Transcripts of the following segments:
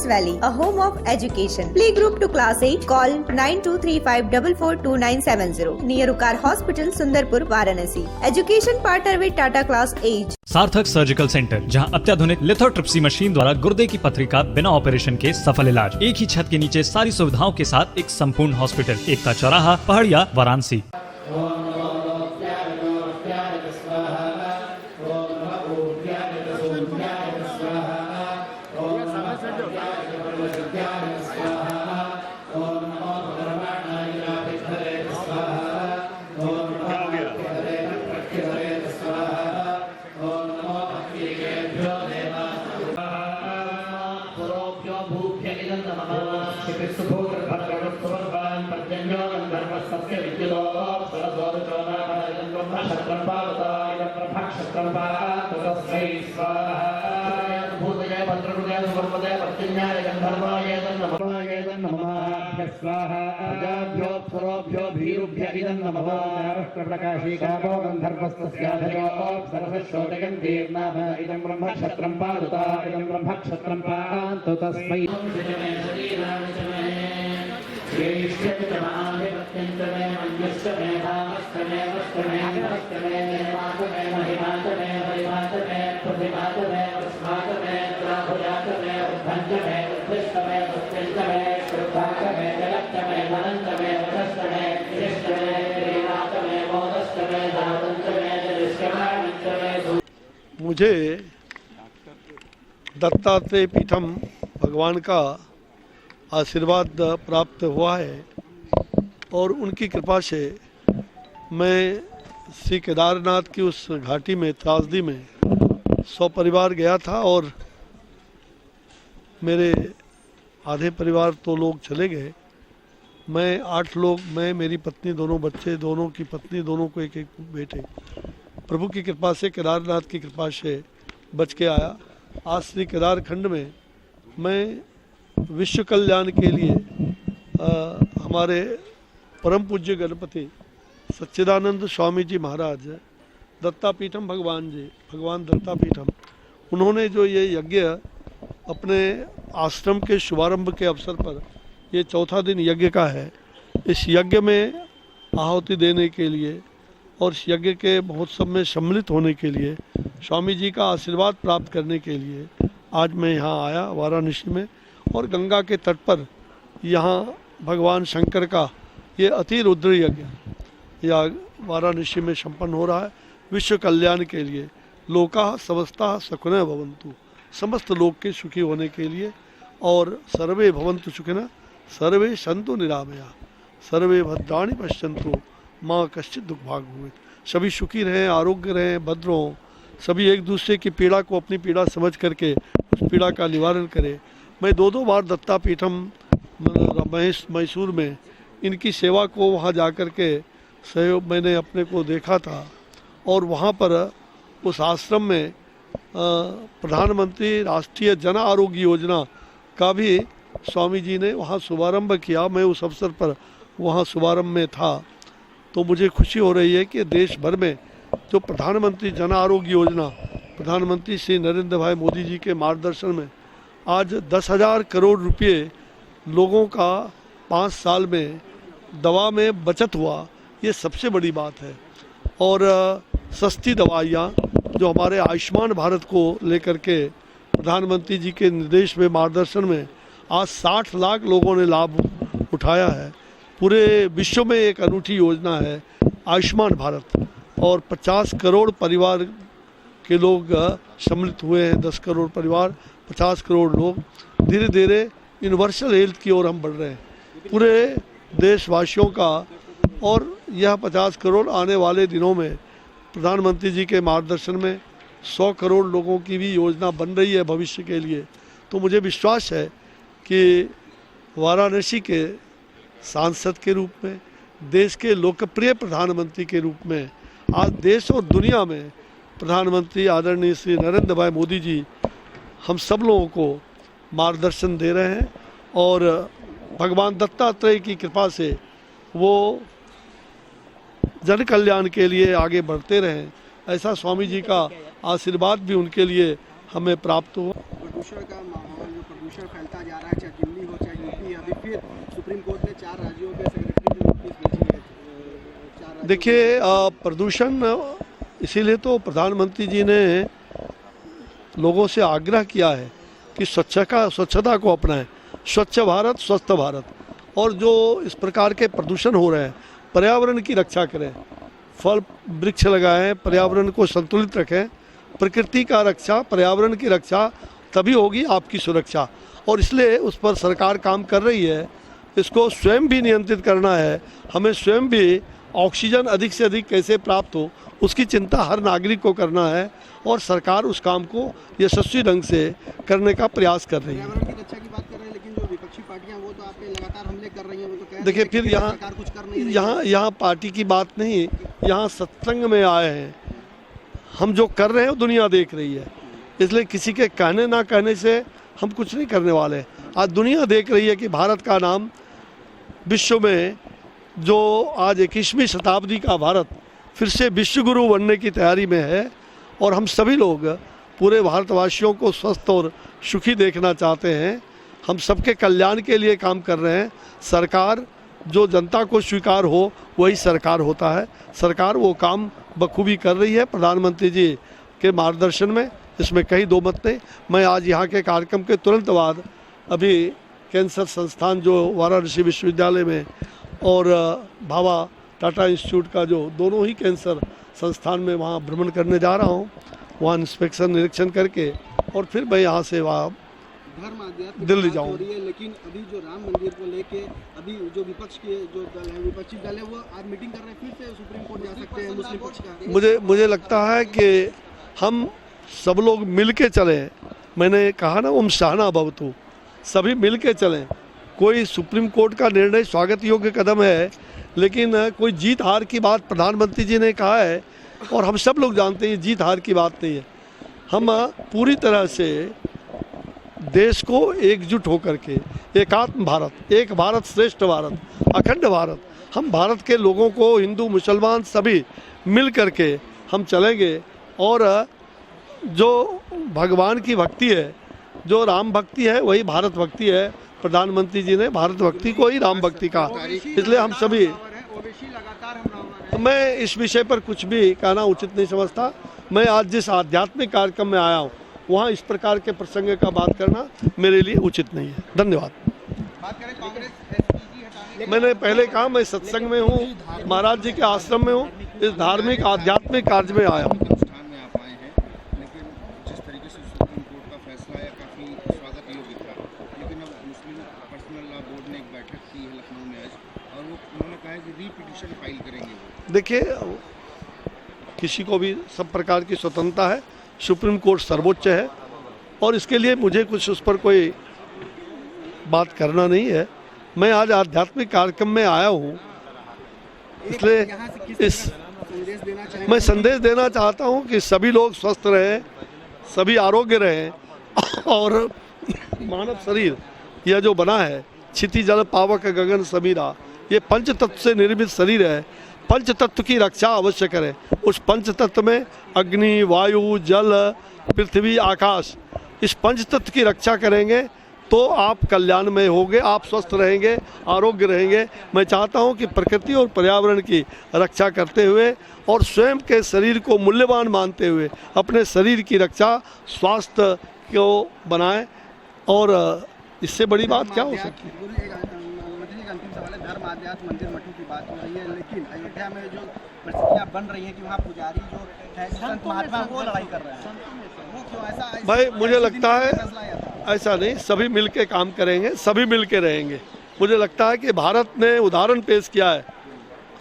Lotus Valley, a home of education. Playgroup to class 8. Call 9235442970. Near Ukar Hospital, Sundarpur, Varanasi. Education partner with Tata Class Age. सार्थक surgical centre, जहां अत्याधुनिक lithotripsy machine द्वारा गुर्दे की पथरी का बिना ऑपरेशन के सफल इलाज। एक ही छत के नीचे सारी सुविधाओं के साथ एक संपूर्ण हॉस्पिटल। एकता चौराहा, पहाड़िया, वाराणसी। मुझे दत्तात्रेय पीठम भगवान का आशीर्वाद प्राप्त हुआ है और उनकी कृपा से मैं श्री केदारनाथ की उस घाटी में त्रासदी में 100 परिवार गया था और मेरे आधे परिवार तो लोग चले गए। मैं 8 लोग, मैं, मेरी पत्नी, दोनों बच्चे, दोनों की पत्नी, दोनों को एक एक बेटे, प्रभु की कृपा से, केदारनाथ की कृपा से बच के आया। आज श्री केदार खंड में मैं विश्व कल्याण के लिए हमारे परम पूज्य गणपति सच्चिदानंद स्वामी जी महाराज, दत्तापीठम भगवान जी, भगवान दत्तापीठम, उन्होंने जो ये यज्ञ अपने आश्रम के शुभारंभ के अवसर पर, ये 4था दिन यज्ञ का है, इस यज्ञ में आहुति देने के लिए और इस यज्ञ के महोत्सव में सम्मिलित होने के लिए, स्वामी जी का आशीर्वाद प्राप्त करने के लिए आज मैं यहाँ आया वाराणसी में। और गंगा के तट पर यहाँ भगवान शंकर का ये अति रुद्र यज्ञ या वाराणसी में संपन्न हो रहा है विश्व कल्याण के लिए। लोका समस्ता सुखिनः भवन्तु, समस्त लोग के सुखी होने के लिए। और सर्वे भवन्तु सुखिनः, सर्वे सन्तु निरामया, सर्वे भद्राणि पश्यन्तु माँ कश्चित् दुख भाग भवेत्। सभी सुखी रहें, आरोग्य रहें, भद्र हों, सभी एक दूसरे की पीड़ा को अपनी पीड़ा समझ करके उस पीड़ा का निवारण करें। मैं 2 बार दत्तापीठम मैसूर में इनकी सेवा को वहाँ जा कर के सहयोग मैंने अपने को देखा था और वहाँ पर उस आश्रम में प्रधानमंत्री राष्ट्रीय जन आरोग्य योजना का भी स्वामी जी ने वहाँ शुभारंभ किया। मैं उस अवसर पर वहाँ शुभारंभ में था, तो मुझे खुशी हो रही है कि देश भर में जो प्रधानमंत्री जन आरोग्य योजना, प्रधानमंत्री श्री नरेंद्र भाई मोदी जी के मार्गदर्शन में आज 10,000 करोड़ रुपये लोगों का 5 साल में दवा में बचत हुआ, ये सबसे बड़ी बात है। और सस्ती दवाइयाँ जो हमारे आयुष्मान भारत को लेकर के प्रधानमंत्री जी के निर्देश में, मार्गदर्शन में आज 60 लाख लोगों ने लाभ उठाया है। पूरे विश्व में एक अनूठी योजना है आयुष्मान भारत और 50 करोड़ परिवार के लोग सम्मिलित हुए हैं। 10 करोड़ परिवार, 50 करोड़ लोग, धीरे धीरे यूनिवर्सल हेल्थ की ओर हम बढ़ रहे हैं पूरे देशवासियों का। और यह 50 करोड़ आने वाले दिनों में प्रधानमंत्री जी के मार्गदर्शन में 100 करोड़ लोगों की भी योजना बन रही है भविष्य के लिए। तो मुझे विश्वास है कि वाराणसी के सांसद के रूप में, देश के लोकप्रिय प्रधानमंत्री के रूप में आज देश और दुनिया में प्रधानमंत्री आदरणीय श्री नरेंद्र भाई मोदी जी हम सब लोगों को मार्गदर्शन दे रहे हैं और भगवान दत्तात्रेय की कृपा से वो जन कल्याण के लिए आगे बढ़ते रहें, ऐसा स्वामी जी का आशीर्वाद भी उनके लिए हमें प्राप्त हुआ। प्रदूषण का माहौल, जो प्रदूषण फैलता जा रहा है, चाहे दिल्ली हो चाहे यूपी। अभी फिर सुप्रीम कोर्ट ने 4 राज्यों के सेक्रेटरी को नोटिस भेजी है। 4 राज्यों देखिए प्रदूषण, इसीलिए तो प्रधानमंत्री जी ने लोगों से आग्रह किया है कि स्वच्छता को अपनाएं, स्वच्छ भारत स्वस्थ भारत। और जो इस प्रकार के प्रदूषण हो रहे हैं, पर्यावरण की रक्षा करें, फल वृक्ष लगाएं, पर्यावरण को संतुलित रखें। प्रकृति का रक्षा, पर्यावरण की रक्षा तभी होगी आपकी सुरक्षा। और इसलिए उस पर सरकार काम कर रही है। इसको स्वयं भी नियंत्रित करना है, हमें स्वयं भी ऑक्सीजन अधिक से अधिक कैसे प्राप्त हो उसकी चिंता हर नागरिक को करना है। और सरकार उस काम को यशस्वी ढंग से करने का प्रयास कर रही है। पर्यावरण की रक्षा की बात कर रहे हैं, लेकिन जो विपक्षी पार्टियां वो तो आप पे लगातार हमले कर रही हैं। वो तो कह रही देखिए हैं फिर कि सरकार कुछ कर नहीं रही है। यहाँ पार्टी की बात नहीं, यहाँ सत्संग में आए हैं। हम जो कर रहे हैं वो दुनिया देख रही है, इसलिए किसी के कहने ना कहने से हम कुछ नहीं करने वाले। आज दुनिया देख रही है कि भारत का नाम विश्व में, जो आज 21वीं शताब्दी का भारत फिर से विश्व गुरु बनने की तैयारी में है। और हम सभी लोग पूरे भारतवासियों को स्वस्थ और सुखी देखना चाहते हैं। हम सबके कल्याण के लिए काम कर रहे हैं। सरकार जो जनता को स्वीकार हो वही सरकार होता है। सरकार वो काम बखूबी कर रही है प्रधानमंत्री जी के मार्गदर्शन में, इसमें कहीं दो मत नहीं। मैं आज यहाँ के कार्यक्रम के तुरंत बाद अभी कैंसर संस्थान जो वाराणसी विश्वविद्यालय में और भाभा टाटा इंस्टीट्यूट का जो दोनों ही कैंसर संस्थान में वहाँ भ्रमण करने जा रहा हूँ। वहाँ इंस्पेक्शन निरीक्षण करके और फिर मैं यहाँ से वहाँ धर्म आध्यात्म दिल्ली की बात जाऊँ। हो रही है, लेकिन अभी जो राम मंदिर को लेके अभी जो विपक्ष के जो दल है, विपक्षी दल है, वो आज मीटिंग कर रहे हैं। फिर से सुप्रीम कोर्ट जा सकते हैं मुस्लिम पक्ष का। मुझे लगता है कि हम सब लोग मिल के चलें। मैंने कहा ना, ओम सहना भवतु, सभी मिल के चलें। कोई सुप्रीम कोर्ट का निर्णय स्वागत योग्य कदम है, लेकिन कोई जीत हार की बात प्रधानमंत्री जी ने कहा है और हम सब लोग जानते हैं जीत हार की बात नहीं है। हम पूरी तरह से देश को एकजुट होकर के एकात्म भारत, एक भारत श्रेष्ठ भारत, अखंड भारत, हम भारत के लोगों को, हिंदू मुसलमान सभी मिल करके हम चलेंगे। और जो भगवान की भक्ति है, जो राम भक्ति है, वही भारत भक्ति है। प्रधानमंत्री जी ने भारत भक्ति को ही राम भक्ति कहा, इसलिए हम सभी, मैं इस विषय पर कुछ भी कहना उचित नहीं समझता। मैं आज जिस आध्यात्मिक कार्यक्रम में आया हूँ वहाँ इस प्रकार के प्रसंग का बात करना मेरे लिए उचित नहीं है। धन्यवाद। बात करें कांग्रेस, मैंने पहले कहा मैं सत्संग में हूँ, महाराज जी के आश्रम में हूँ, इस धार्मिक आध्यात्मिक कार्य में आया हूँ। अनुष्ठान में आप आए हैं, लेकिन जिस तरीके से सुप्रीम कोर्ट का फैसला है काफ़ी स्वागत योग्य था। लेकिन अब मुस्लिम पर्सनल लॉ बोर्ड ने एक बैठक की है लखनऊ में आज, और वो उन्होंने कहा है कि रीपिटिशन फाइल करेंगे वो। देखिए, किसी को भी सब प्रकार की स्वतंत्रता है, सुप्रीम कोर्ट सर्वोच्च है और इसके लिए मुझे कुछ उस पर कोई बात करना नहीं है। मैं आज आध्यात्मिक कार्यक्रम में आया हूँ, इसलिए मैं संदेश देना चाहता हूँ कि सभी लोग स्वस्थ रहें, सभी आरोग्य रहें और मानव शरीर यह जो बना है, क्षिति जल पावक गगन समीरा, ये पंच तत्व से निर्मित शरीर है। पंच तत्व की रक्षा अवश्य करें। उस पंच तत्व में अग्नि, वायु, जल, पृथ्वी, आकाश, इस पंच तत्व की रक्षा करेंगे तो आप कल्याण में होंगे, आप स्वस्थ रहेंगे, आरोग्य रहेंगे। मैं चाहता हूं कि प्रकृति और पर्यावरण की रक्षा करते हुए और स्वयं के शरीर को मूल्यवान मानते हुए अपने शरीर की रक्षा, स्वास्थ्य को बनाएं। और इससे बड़ी बात क्या हो सकती है। अंतिम सवाल है, धर्म आध्यात्म मंदिर मठों की बात हो रही है, लेकिन अयोध्या में जो परिस्थितियां बन रही हैं कि वहाँ पुजारी जो है संत महात्मा वो लड़ाई कर रहे हैं, वो क्यों ऐसा? भाई मुझे लगता है ऐसा नहीं, सभी मिल के काम करेंगे, सभी मिल के रहेंगे। मुझे लगता है कि भारत ने उदाहरण पेश किया है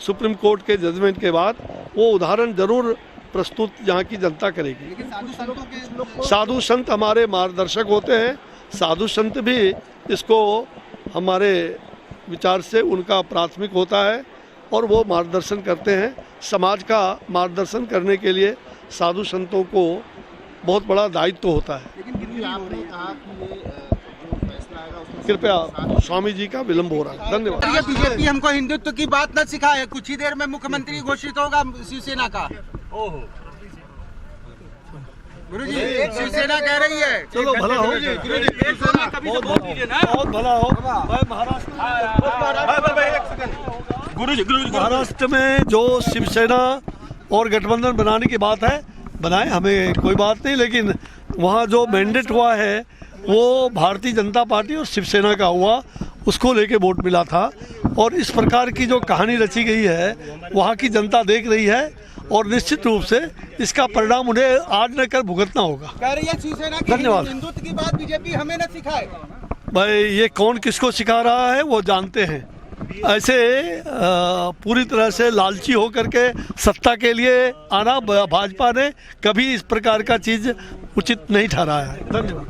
सुप्रीम कोर्ट के जजमेंट के बाद, वो उदाहरण जरूर प्रस्तुत यहाँ की जनता करेगी। लेकिन साधु संत हमारे मार्गदर्शक होते हैं, साधु संत भी इसको हमारे विचार से उनका प्राथमिक होता है और वो मार्गदर्शन करते हैं। समाज का मार्गदर्शन करने के लिए साधु संतों को बहुत बड़ा दायित्व होता है। लेकिन आपने कहा कि ये जो फैसला आएगा उसमें कृपया स्वामी जी का विलम्ब हो रहा है। धन्यवाद। बीजेपी हमको हिंदुत्व की बात न सिखाए, कुछ ही देर में मुख्यमंत्री घोषित होगा शिवसेना का। ओहो, शिवसेना कह रही है। चलो भला हो, बहुत भला हो। मैं महाराष्ट्र में जो शिवसेना और गठबंधन बनाने की बात है, बनाए, हमें कोई बात नहीं, लेकिन वहाँ जो मैंडेट हुआ है वो भारतीय जनता पार्टी और शिवसेना का हुआ, उसको लेके वोट मिला था। और इस प्रकार की जो कहानी रची गई है वहाँ की जनता देख रही है और निश्चित रूप से इसका परिणाम उन्हें आज न कर भुगतना होगा। कह रही है शिवसेना की धन्यवाद। हिंदुत्व की बात बीजेपी हमें न सिखाए। भाई ये कौन किसको सिखा रहा है वो जानते हैं। ऐसे पूरी तरह से लालची होकर के सत्ता के लिए आना भाजपा ने कभी इस प्रकार का चीज़ उचित नहीं ठहराया है। धन्यवाद।